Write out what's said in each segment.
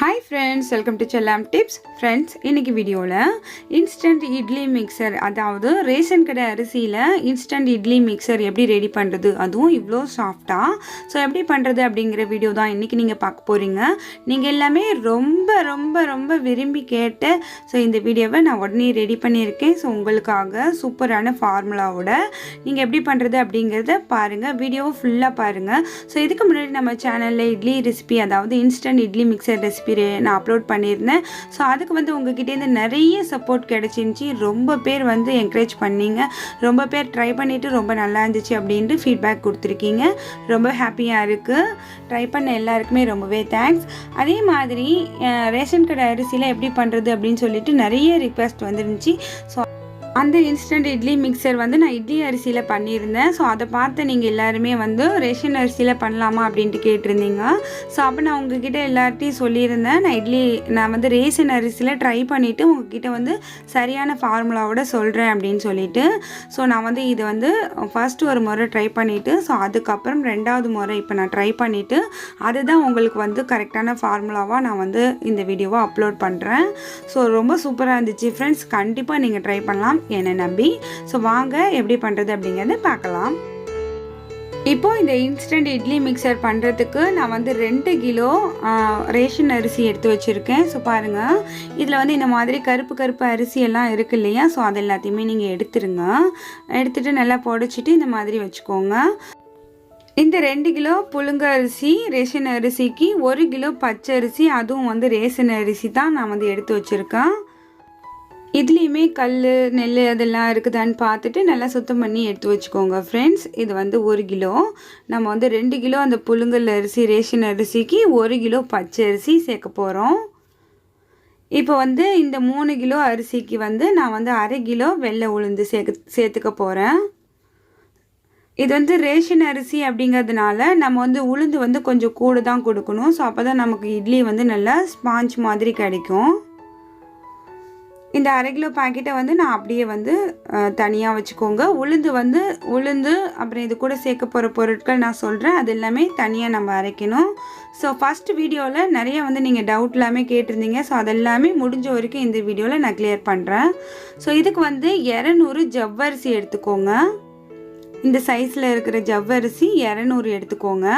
Hi friends, welcome to Chellam Tips. Friends, இன்னைக்கு வீடியோல instant idli mixer அதாவது ration கடை அரிசியில instant idli mixer எப்படி ரெடி பண்றது அதுவும் இவ்ளோ சாஃப்ட்டா சோ எப்படி பண்றது அப்படிங்கற வீடியோ தான் இன்னைக்கு நீங்க பார்க்க போறீங்க. நீங்க எல்லாமே ரொம்ப விரும்பி கேட்ட சோ இந்த வீடியோவை நான் உடனே ரெடி பண்ணியிருக்கேன். சோ உங்களுக்காக சூப்பரான ஃபார்முலாவோட நீங்க எப்படி பண்றது அப்படிங்கறத பாருங்க. வீடியோவை ஃபுல்லா பாருங்க. சோ இதுக்கு முன்னாடி நம்ம சேனல்ல இட்லி ரெசிபி அதாவது instant idli mixer ரெசிபி நான் அப்லோட் பண்ணியிருந்தேன். ஸோ அதுக்கு வந்து உங்ககிட்டேருந்து நிறைய சப்போர்ட் கிடைச்சிருந்துச்சி. ரொம்ப பேர் வந்து என்கரேஜ் பண்ணீங்க, ரொம்ப பேர் ட்ரை பண்ணிவிட்டு ரொம்ப நல்லா இருந்துச்சு அப்படின்ட்டு ஃபீட்பேக் கொடுத்துருக்கீங்க. ரொம்ப ஹாப்பியாக இருக்குது. ட்ரை பண்ண எல்லாருக்குமே ரொம்பவே தேங்க்ஸ். அதே மாதிரி ரேஷன் கடை அரிசியில் எப்படி பண்ணுறது அப்படின்னு சொல்லிட்டு நிறைய ரிக்வெஸ்ட் வந்துருந்துச்சு. ஸோ அந்த இன்ஸ்டன்ட் இட்லி மிக்சர் வந்து நான் இட்லி அரிசியில் பண்ணியிருந்தேன். ஸோ அதை பார்த்து நீங்கள் எல்லாருமே வந்து ரேஷன் அரிசியில் பண்ணலாமா அப்படின்ட்டு கேட்டிருந்தீங்க. ஸோ அப்போ நான் உங்ககிட்ட எல்லார்ட்டையும் சொல்லியிருந்தேன், நான் வந்து ரேஷன் அரிசியில் ட்ரை பண்ணிவிட்டு உங்ககிட்ட வந்து சரியான ஃபார்முலாவோட சொல்கிறேன் அப்படின்னு சொல்லிட்டு. ஸோ நான் வந்து இது வந்து ஃபஸ்ட்டு ஒரு முறை ட்ரை பண்ணிவிட்டு ஸோ அதுக்கப்புறம் ரெண்டாவது முறை இப்போ நான் ட்ரை பண்ணிவிட்டு அதுதான் உங்களுக்கு வந்து கரெக்டான ஃபார்முலாவாக நான் வந்து இந்த வீடியோவை அப்லோட் பண்ணுறேன். ஸோ ரொம்ப சூப்பராக இருந்துச்சு ஃப்ரெண்ட்ஸ். கண்டிப்பாக நீங்கள் ட்ரை பண்ணலாம் என்னை நம்பி. ஸோ வாங்க எப்படி பண்ணுறது அப்படிங்கிறத பார்க்கலாம். இப்போது இந்த இன்ஸ்டன்ட் இட்லி மிக்சர் பண்ணுறதுக்கு நான் வந்து 2 கிலோ ரேஷன் அரிசி எடுத்து வச்சுருக்கேன். ஸோ பாருங்கள், இதில் வந்து இந்த மாதிரி கருப்பு அரிசி எல்லாம் இருக்குது இல்லையா? ஸோ அது எல்லாத்தையுமே நீங்கள் எடுத்துருங்க. எடுத்துகிட்டு நல்லா புடைச்சிட்டு இந்த மாதிரி வச்சுக்கோங்க. இந்த 2 கிலோ புழுங்க அரிசி ரேஷன் அரிசிக்கு 1 கிலோ பச்சரிசி, அதுவும் வந்து ரேஷன் அரிசி தான் நான் வந்து எடுத்து வச்சுருக்கேன். இதுலேயுமே கல் நெல் அதெல்லாம் இருக்குதான்னு பார்த்துட்டு நல்லா சுத்தம் பண்ணி எடுத்து வச்சுக்கோங்க ஃப்ரெண்ட்ஸ். இது வந்து 1 கிலோ. நம்ம வந்து 2 கிலோ அந்த புழுங்கல் அரிசி ரேஷன் அரிசிக்கு 1 கிலோ பச்சை அரிசி சேர்க்க போகிறோம். இப்போ வந்து இந்த 3 கிலோ அரிசிக்கு வந்து நான் வந்து 1/2 கிலோ வெள்ளை உளுந்து சேர்த்துக்க போகிறேன். இது வந்து ரேஷன் அரிசி அப்படிங்கிறதுனால நம்ம வந்து உளுந்து வந்து கொஞ்சம் கூட தான் கொடுக்கணும். ஸோ அப்போ தான் நமக்கு இட்லி வந்து நல்லா ஸ்பாஞ்ச் மாதிரி கிடைக்கும். இந்த 1/2 கிலோ பாக்கெட்டை வந்து நான் அப்படியே வந்து தனியாக வச்சுக்கோங்க. உளுந்து அப்புறம் இது கூட சேர்க்க போகிற பொருட்கள் நான் சொல்கிறேன், அது எல்லாமே தனியாக நம்ம அரைக்கணும். ஸோ ஃபஸ்ட்டு வீடியோவில் நிறைய வந்து நீங்கள் டவுட் எல்லாமே கேட்டிருந்தீங்க. ஸோ அதெல்லாமே முடிஞ்ச வரைக்கும் இந்த வீடியோவில் நான் கிளியர் பண்ணுறேன். ஸோ இதுக்கு வந்து 200 ஜவ்வரிசி எடுத்துக்கோங்க. இந்த சைஸில் இருக்கிற ஜவ்வரிசி 200 எடுத்துக்கோங்க.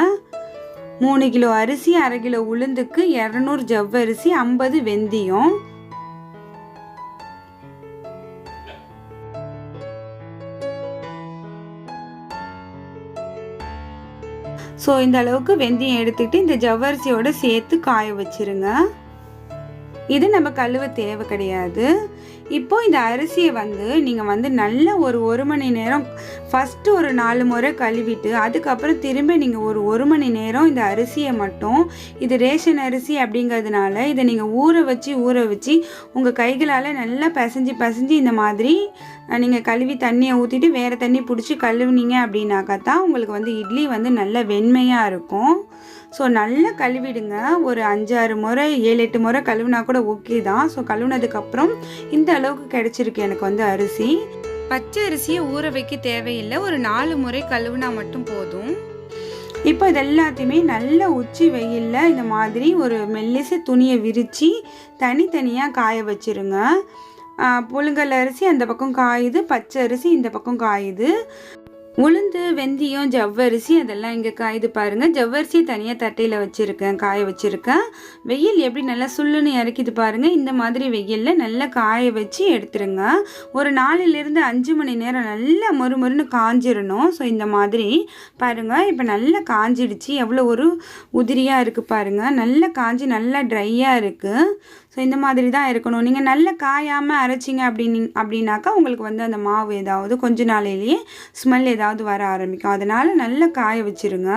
3 கிலோ அரிசி, 1/2 கிலோ உளுந்துக்கு 200 ஜவ்வரிசி, 50 வெந்தயம். ஸோ இந்த அளவுக்கு வெந்தயம் எடுத்துக்கிட்டு இந்த ஜவ்வரிசியோடு சேர்த்து காய வச்சுருங்க. இது நம்ம கழுவ தேவை கிடையாது. இப்போது இந்த அரிசியை வந்து நீங்கள் வந்து நல்ல ஒரு 1 மணி நேரம் ஃபஸ்ட்டு ஒரு 4 முறை கழுவிட்டு அதுக்கப்புறம் திரும்ப நீங்கள் ஒரு 1 மணி நேரம் இந்த அரிசியை மட்டும், இது ரேஷன் அரிசி அப்படிங்கிறதுனால இதை நீங்கள் ஊற வச்சு உங்கள் கைகளால் நல்லா பிசைஞ்சு இந்த மாதிரி நீங்கள் கழுவி தண்ணியை ஊற்றிட்டு வேறு தண்ணி பிடிச்சி கழுவுனீங்க அப்படின்னாக்கா தான் உங்களுக்கு வந்து இட்லி வந்து நல்ல வெண்மையாக இருக்கும். ஸோ நல்லா கழுவிடுங்க. ஒரு 5-6 முறை 7-8 முறை கழுவினா கூட ஓகே தான். ஸோ கழுவுனதுக்கப்புறம் இந்த அளவுக்கு கிடைச்சிருக்கு எனக்கு வந்து அரிசி. பச்சை அரிசியை ஊற வைக்க தேவையில்லை, ஒரு 4 முறை கழுவுனா மட்டும் போதும். இப்போ இது எல்லாத்தையுமே நல்ல உச்சி வெயிலில் இந்த மாதிரி ஒரு மெல்லிசு துணியை விரித்து தனித்தனியாக காய வச்சுருங்க. புழுங்கல் அரிசி அந்த பக்கம் காயுது, பச்சை அரிசி இந்த பக்கம் காயுது. உளுந்து வெந்தயம் ஜவ்வரிசி அதெல்லாம் இங்கே காயுது பாருங்கள். ஜவ்வரிசி தனியாக தட்டையில் வச்சுருக்கேன், காய வச்சுருக்கேன். வெயில் எப்படி நல்லா சுள்ளுன்னு இறக்கிது பாருங்கள். இந்த மாதிரி வெயிலில் நல்லா காய வச்சு எடுத்துருங்க. ஒரு 4லிருந்து 5 மணி நேரம் நல்லா மொறுமொறுன்னு காஞ்சிடணும். ஸோ இந்த மாதிரி பாருங்கள், இப்போ நல்லா காஞ்சிடுச்சு. எவ்வளோ ஒரு உதிரியாக இருக்குது பாருங்கள். நல்லா காஞ்சி நல்லா ட்ரையாக இருக்குது. ஸோ இந்த மாதிரி தான் இருக்கணும். நீங்கள் நல்லா காயாமல் அரைச்சிங்க அப்படின்னாக்கா உங்களுக்கு வந்து அந்த மாவு ஏதாவது கொஞ்ச நாளையிலேயே ஸ்மெல் ஏதாவது வர ஆரம்பிக்கும். அதனால் நல்லா காய வச்சுருங்க.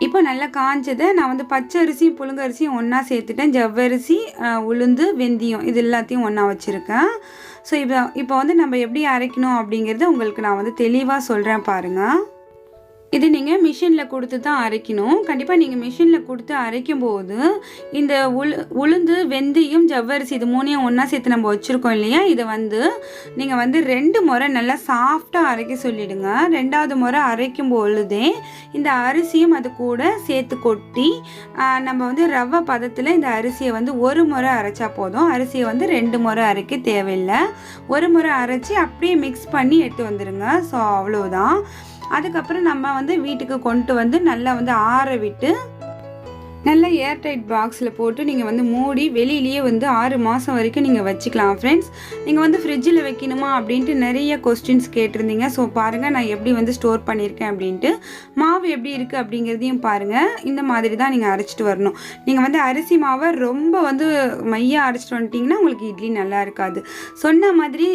இப்போ நல்லா காஞ்சதை நான் வந்து பச்சை அரிசியும் புழுங்க அரிசியும் ஒன்றா சேர்த்துட்டேன். ஜவ்வரிசி, உளுந்து, வெந்தயம் இது எல்லாத்தையும் ஒன்றா வச்சுருக்கேன். ஸோ இப்போ வந்து நம்ம எப்படி அரைக்கணும் அப்படிங்கிறது உங்களுக்கு நான் வந்து தெளிவாக சொல்கிறேன் பாருங்கள். இது நீங்கள் மிஷினில் கொடுத்து தான் அரைக்கணும். கண்டிப்பாக நீங்கள் மிஷினில் கொடுத்து அரைக்கும் போது இந்த உளுந்து வெந்தயம் ஜவ்வரிசி இது மூணையும் ஒன்றா சேர்த்து நம்ம வச்சுருக்கோம் இல்லையா, இதை வந்து நீங்கள் வந்து 2 முறை நல்லா சாஃப்டாக அரைக்க சொல்லிவிடுங்க. 2வது முறை அரைக்கும் பொழுதே இந்த அரிசியும் அது கூட சேர்த்து கொட்டி நம்ம வந்து ரவை பதத்தில் இந்த அரிசியை வந்து 1 முறை அரைச்சா போதும். அரிசியை வந்து 2 முறை அரைக்க தேவையில்லை. 1 முறை அரைச்சி அப்படியே மிக்ஸ் பண்ணி எடுத்து வந்துடுங்க. ஸோ அவ்வளோதான். அதுக்கப்புறம் நம்ம வந்து வீட்டுக்கு கொண்டு வந்து நல்லா வந்து ஆற விட்டு நல்ல ஏர்டைட் பாக்ஸில் போட்டு நீங்கள் வந்து மூடி வெளியிலேயே வந்து 6 மாதம் வரைக்கும் நீங்கள் வச்சுக்கலாம் ஃப்ரெண்ட்ஸ். நீங்கள் வந்து ஃப்ரிட்ஜில் வைக்கணுமா அப்படின்ட்டு நிறைய கொஸ்டின்ஸ் கேட்டிருந்தீங்க. ஸோ பாருங்கள் நான் எப்படி வந்து ஸ்டோர் பண்ணியிருக்கேன் அப்படின்ட்டு. மாவு எப்படி இருக்குது அப்படிங்கிறதையும் பாருங்கள். இந்த மாதிரி தான் நீங்கள் அரைச்சிட்டு வரணும். நீங்கள் வந்து அரிசி மாவை ரொம்ப வந்து மையாக அரைச்சிட்டு வந்துட்டிங்கன்னா உங்களுக்கு இட்லி நல்லா இருக்காது. சொன்ன மாதிரி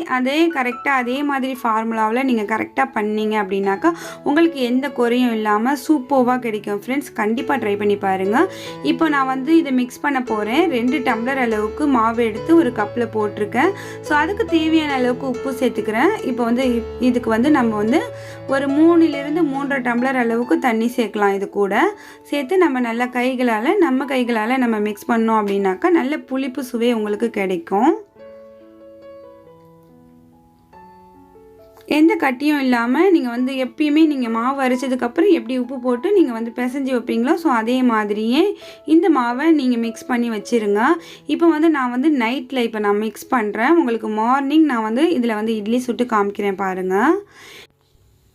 அதே மாதிரி ஃபார்முலாவில் நீங்கள் கரெக்டாக பண்ணீங்க அப்படின்னாக்கா உங்களுக்கு எந்த குறையும் இல்லாமல் சூப்பராக கிடைக்கும் ஃப்ரெண்ட்ஸ். கண்டிப்பாக ட்ரை பண்ணி பாருங்கள். இப்போ நான் வந்து இதை மிக்ஸ் பண்ண போகிறேன். 2 டம்ளர் அளவுக்கு மாவு எடுத்து ஒரு கப்பில் போட்டிருக்கேன். ஸோ அதுக்கு தேவையான அளவுக்கு உப்பு சேர்த்துக்கிறேன். இப்போ வந்து இதுக்கு வந்து நம்ம வந்து ஒரு 3லிருந்து 3.5 டம்ளர் அளவுக்கு தண்ணி சேர்க்கலாம். இது கூட சேர்த்து நம்ம நல்ல கைகளால் நம்ம மிக்ஸ் பண்ணோம் அப்படின்னாக்கா நல்ல புளிப்பு சுவை உங்களுக்கு கிடைக்கும். எந்த கட்டியும் இல்லாமல் நீங்கள் வந்து எப்பயுமே நீங்கள் மாவு அரைச்சதுக்கப்புறம் எப்படி உப்பு போட்டு நீங்கள் வந்து பிசைஞ்சு வைப்பீங்களோ ஸோ அதே மாதிரியே இந்த மாவை நீங்கள் மிக்ஸ் பண்ணி வச்சுருங்க. இப்போ வந்து நான் வந்து நைட்டில் இப்போ நான் மிக்ஸ் பண்ணுறேன். உங்களுக்கு மார்னிங் நான் வந்து இதில் வந்து இட்லி சுட்டு காமிக்கிறேன் பாருங்கள்.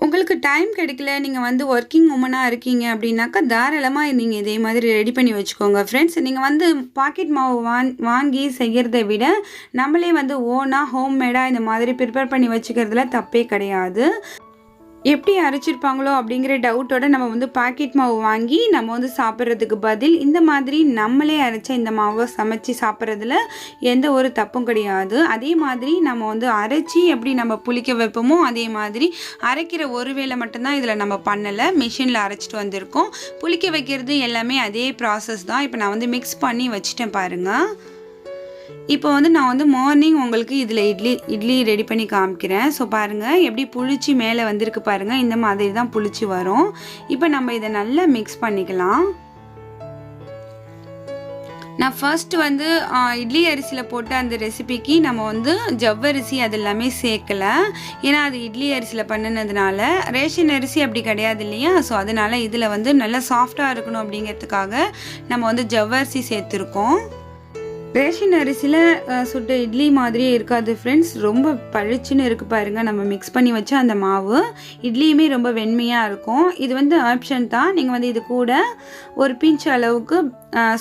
உங்களுக்கு டைம் கிடைக்கல, நீங்கள் வந்து ஒர்க்கிங் உமனாக இருக்கீங்க அப்படின்னாக்கா தாராளமாக நீங்கள் இதே மாதிரி ரெடி பண்ணி வச்சுக்கோங்க ஃப்ரெண்ட்ஸ். நீங்கள் வந்து பாக்கெட் மாவு வாங்கி செய்கிறத விட நம்மளே வந்து ஓனாக ஹோம்மேடாக இந்த மாதிரி ப்ரிப்பேர் பண்ணி வச்சுக்கிறதுல தப்பே கிடையாது. எப்படி அரைச்சிருப்பாங்களோ அப்படிங்கிற டவுட்டோட நம்ம வந்து பாக்கெட் மாவு வாங்கி நம்ம வந்து சாப்பிட்றதுக்கு பதில் இந்த மாதிரி நம்மளே அரைச்ச இந்த மாவை சமைச்சு சாப்பிட்றதுல எந்த ஒரு தப்பும் கிடையாது. அதே மாதிரி நம்ம வந்து அரைச்சி எப்படி நம்ம புளிக்க வைப்போமோ அதே மாதிரி அரைக்கிற ஒரு வேளை மட்டும்தான் இதில் நம்ம பண்ணலை, மிஷினில் அரைச்சிட்டு வந்திருக்கோம். புளிக்க வைக்கிறது எல்லாமே அதே ப்ராசஸ் தான். இப்போ நான் வந்து மிக்ஸ் பண்ணி வச்சுட்டேன் பாருங்கள். இப்போ வந்து நான் வந்து மார்னிங் உங்களுக்கு இதில் இட்லி ரெடி பண்ணி காமிக்கிறேன். ஸோ பாருங்கள் எப்படி புளிச்சு மேலே வந்திருக்கு பாருங்கள். இந்த மாதிரி தான் புளிச்சு வரும். இப்போ நம்ம இதை நல்லா மிக்ஸ் பண்ணிக்கலாம். நான் ஃபர்ஸ்ட் வந்து இட்லி அரிசியில் போட்ட அந்த ரெசிபிக்கு நம்ம வந்து ஜவ்வரிசி அது எல்லாமே சேர்க்கலை. ஏன்னா அது இட்லி அரிசியில் பண்ணினதுனால. ரேஷன் அரிசி அப்படி கிடையாது இல்லையா, ஸோ அதனால் இதில் வந்து நல்லா சாஃப்டாக இருக்கணும் அப்படிங்கிறதுக்காக நம்ம வந்து ஜவ்வரிசி சேர்த்துருக்கோம். ரேஷன் அரிசியில் சுட்ட இட்லி மாதிரியே இருக்காது ஃப்ரெண்ட்ஸ். ரொம்ப பளிச்சுன்னு இருக்குது பாருங்கள். நம்ம மிக்ஸ் பண்ணி வச்ச அந்த மாவு இட்லியுமே ரொம்ப வெண்மையாக இருக்கும். இது வந்து ஆப்ஷன் தான். நீங்கள் வந்து இது கூட ஒரு பிஞ்ச் அளவுக்கு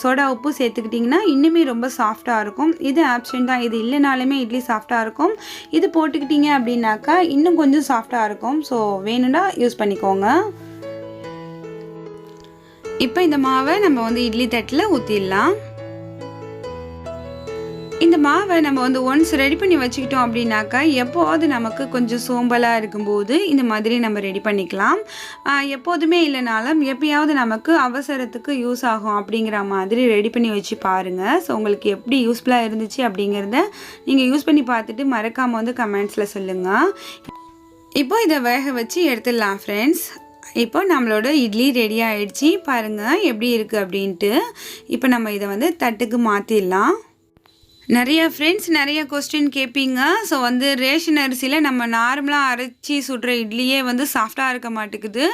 சோடா உப்பு சேர்த்துக்கிட்டிங்கன்னா இன்னுமே ரொம்ப சாஃப்டாக இருக்கும். இது ஆப்ஷன் தான். இது இல்லைனாலுமே இட்லி சாஃப்டாக இருக்கும். இது போட்டுக்கிட்டிங்க அப்படின்னாக்கா இன்னும் கொஞ்சம் சாஃப்டாக இருக்கும். ஸோ வேணும்னா யூஸ் பண்ணிக்கோங்க. இப்போ இந்த மாவை நம்ம வந்து இட்லி தட்டில் ஊற்றிடலாம். இந்த மாவை நம்ம வந்து ஒன்ஸ் ரெடி பண்ணி வச்சுக்கிட்டோம் அப்படின்னாக்கா எப்போது நமக்கு கொஞ்சம் சோம்பலாக இருக்கும்போது இந்த மாதிரி நம்ம ரெடி பண்ணிக்கலாம். எப்போதுமே இல்லைனாலும் எப்பயாவது நமக்கு அவசரத்துக்கு யூஸ் ஆகும் அப்படிங்கிற மாதிரி ரெடி பண்ணி வச்சு பாருங்கள். ஸோ உங்களுக்கு எப்படி யூஸ்ஃபுல்லாக இருந்துச்சு அப்படிங்கிறத நீங்கள் யூஸ் பண்ணி பார்த்துட்டு மறக்காமல் வந்து கமெண்ட்ஸில் சொல்லுங்கள். இப்போ இதை வேக வச்சு எடுத்துடலாம் ஃப்ரெண்ட்ஸ். இப்போ நம்மளோட இட்லி ரெடி ஆகிடுச்சு பாருங்கள் எப்படி இருக்குது அப்படின்ட்டு. இப்போ நம்ம இதை வந்து தட்டுக்கு மாற்றிடலாம். நிறைய ஃப்ரெண்ட்ஸ் நிறைய கொஸ்டின் கேட்பீங்க. ஸோ வந்து ரேஷன் அரிசியில் நம்ம நார்மலாக அரைச்சி சுடுற இட்லியே வந்து சாஃப்டாக இருக்க மாட்டேங்குது,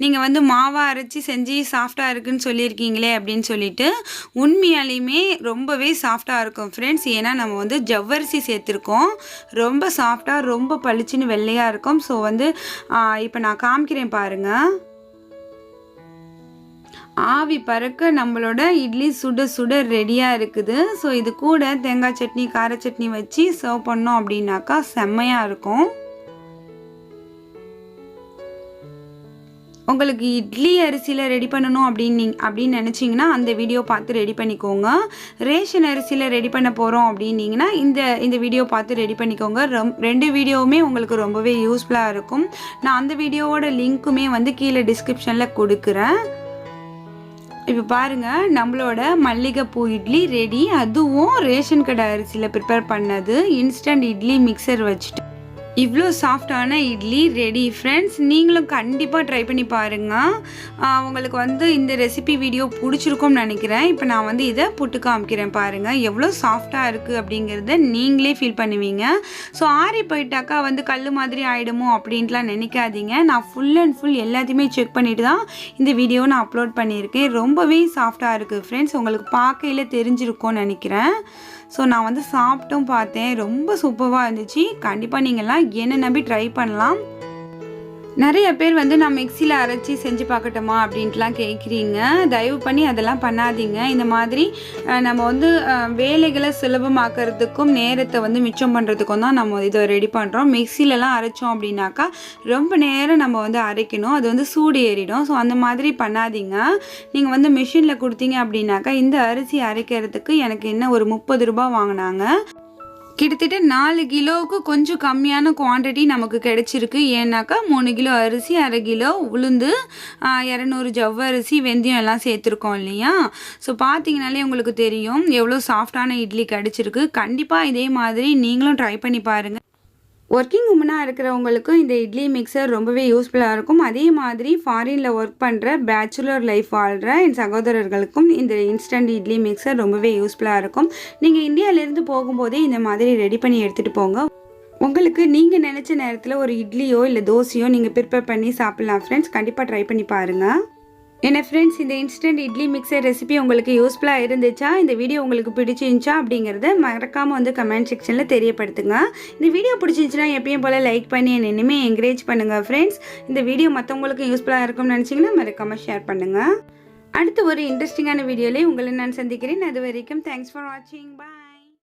நீங்கள் வந்து மாவாக அரைச்சி செஞ்சு சாஃப்டாக இருக்குதுன்னு சொல்லியிருக்கீங்களே அப்படின்னு சொல்லிட்டு. உண்மையாலையுமே ரொம்பவே சாஃப்டாக இருக்கும் ஃப்ரெண்ட்ஸ். ஏன்னா நம்ம வந்து ஜவ்வரிசி சேர்த்துருக்கோம். ரொம்ப சாஃப்டாக ரொம்ப பளிச்சுன்னு வெள்ளையாக இருக்கும். ஸோ வந்து இப்போ நான் காமிக்கிறேன் பாருங்கள். ஆவி பறக்க நம்மளோட இட்லி சுட சுட ரெடியாக இருக்குது. ஸோ இது கூட தேங்காய் சட்னி கார சட்னி வச்சு சர்வ் பண்ணோம் அப்படின்னாக்கா செம்மையாக இருக்கும். உங்களுக்கு இட்லி அரிசியில் ரெடி பண்ணணும் அப்படின்னு நினச்சிங்கன்னா அந்த வீடியோ பார்த்து ரெடி பண்ணிக்கோங்க. ரேஷன் அரிசியில் ரெடி பண்ண போகிறோம் அப்படின்னீங்கன்னா இந்த வீடியோ பார்த்து ரெடி பண்ணிக்கோங்க. 2 வீடியோவுமே உங்களுக்கு ரொம்பவே யூஸ்ஃபுல்லாக இருக்கும். நான் அந்த வீடியோவோட லிங்க்குமே வந்து கீழே டிஸ்கிரிப்ஷனில் கொடுக்குறேன். இப்போ பாருங்கள் நம்மளோட மல்லிகைப்பூ இட்லி ரெடி. அதுவும் ரேஷன் கடை அரிசியில் ப்ரிப்பேர் பண்ணது இன்ஸ்டன்ட் இட்லி மிக்சர் வச்சுட்டு இவ்வளோ சாஃப்டான இட்லி ரெடி ஃப்ரெண்ட்ஸ். நீங்களும் கண்டிப்பாக ட்ரை பண்ணி பாருங்கள். உங்களுக்கு வந்து இந்த ரெசிபி வீடியோ பிடிச்சிருக்கும்னு நினைக்கிறேன். இப்போ நான் வந்து இதை புட்டு காமிக்கிறேன் பாருங்கள். எவ்வளோ சாஃப்டாக இருக்குது அப்படிங்கிறத நீங்களே ஃபீல் பண்ணுவீங்க. ஸோ ஆறி போயிட்டாக்கா வந்து கல் மாதிரி ஆகிடுமோ அப்படின்ட்டுலாம் நினைக்காதீங்க. நான் ஃபுல் அண்ட் ஃபுல் எல்லாத்தையுமே செக் பண்ணிவிட்டு தான் இந்த வீடியோவை நான் அப்லோட் பண்ணியிருக்கேன். ரொம்பவே சாஃப்டாக இருக்குது ஃப்ரெண்ட்ஸ். உங்களுக்கு பார்க்கையில் தெரிஞ்சிருக்கும்னு நினைக்கிறேன். ஸோ நான் வந்து சாப்பிட்டும் பார்த்தேன். ரொம்ப சூப்பராக இருந்துச்சு. கண்டிப்பாக நீங்கள்லாம் என்ன நம்பி ட்ரை பண்ணலாம். நிறைய பேர் வந்து நான் மிக்சியில் அரைச்சி செஞ்சு பார்க்கட்டுமா அப்படின்ட்டுலாம் கேட்குறீங்க. தயவு பண்ணி அதெல்லாம் பண்ணாதீங்க. இந்த மாதிரி நம்ம வந்து வேலைகளை சுலபமாக்கிறதுக்கும் நேரத்தை வந்து மிச்சம் பண்ணுறதுக்கும் தான் நம்ம இதை ரெடி பண்ணுறோம். மிக்சிலலாம் அரைச்சோம் அப்படின்னாக்கா ரொம்ப நேரம் நம்ம வந்து அரைக்கணும். அது வந்து சூடு ஏறிடும். ஸோ அந்த மாதிரி பண்ணாதீங்க. நீங்கள் வந்து மிஷினில் கொடுத்தீங்க அப்படின்னாக்கா இந்த அரிசி அரைக்கிறதுக்கு எனக்கு என்ன ஒரு 30 ரூபா வாங்கினாங்க. கிட்டத்தட்ட 4 கிலோவுக்கு கொஞ்சம் கம்மியான குவான்டிட்டி நமக்கு கிடைச்சிருக்கு. ஏன்னாக்கா 3 கிலோ அரிசி, 1/2 கிலோ உளுந்து, 200 ஜவ்வரிசி, வெந்தயம் எல்லாம் சேர்த்துருக்கோம் இல்லையா. ஸோ பார்த்தீங்கனாலே உங்களுக்கு தெரியும் எவ்வளோ சாஃப்டான இட்லி கிடச்சிருக்கு. கண்டிப்பாக இதே மாதிரி நீங்களும் ட்ரை பண்ணி பாருங்கள். ஒர்க்கிங் உமனாக இருக்கிறவங்களுக்கு இந்த இட்லி மிக்சர் ரொம்பவே யூஸ்ஃபுல்லாக இருக்கும். அதே மாதிரி ஃபாரினில் ஒர்க் பண்ணுற பேச்சுலர் லைஃப் வாழ்கிற என் சகோதரர்களுக்கும் இந்த இன்ஸ்டன்ட் இட்லி மிக்சர் ரொம்பவே யூஸ்ஃபுல்லாக இருக்கும். நீங்கள் இந்தியாவிலேருந்து போகும்போதே இந்த மாதிரி ரெடி பண்ணி எடுத்துகிட்டு போங்க. உங்களுக்கு நீங்கள் நினச்ச நேரத்தில் ஒரு இட்லியோ இல்லை தோசையோ நீங்கள் ப்ரிப்பேர் பண்ணி சாப்பிட்லாம் ஃப்ரெண்ட்ஸ். கண்டிப்பாக ட்ரை பண்ணி பாருங்கள். என்ன ஃப்ரெண்ட்ஸ், இந்த இன்ஸ்டன்ட் இட்லி மிக்சர் ரெசிபி உங்களுக்கு யூஸ்ஃபுல்லாக இருந்துச்சா, இந்த வீடியோ உங்களுக்கு பிடிச்சிருந்துச்சா அப்படிங்கிறத மறக்காமல் வந்து கமெண்ட் செக்ஷனில் தெரியப்படுத்துங்க. இந்த வீடியோ பிடிச்சிருந்துச்சுன்னா எப்பயும் போல் லைக் பண்ணி என்னையுமே என்கரேஜ் பண்ணுங்கள் ஃப்ரெண்ட்ஸ். இந்த வீடியோ மற்றவங்களுக்கு யூஸ்ஃபுல்லாக இருக்கும்னு நினச்சிங்கன்னா மறக்காமல் ஷேர் பண்ணுங்கள். அடுத்து ஒரு இன்ட்ரெஸ்டிங்கான வீடியோலேயே உங்களை நான் சந்திக்கிறேன். அது வரைக்கும் தேங்க்ஸ் ஃபார் வாட்சிங். பாய்.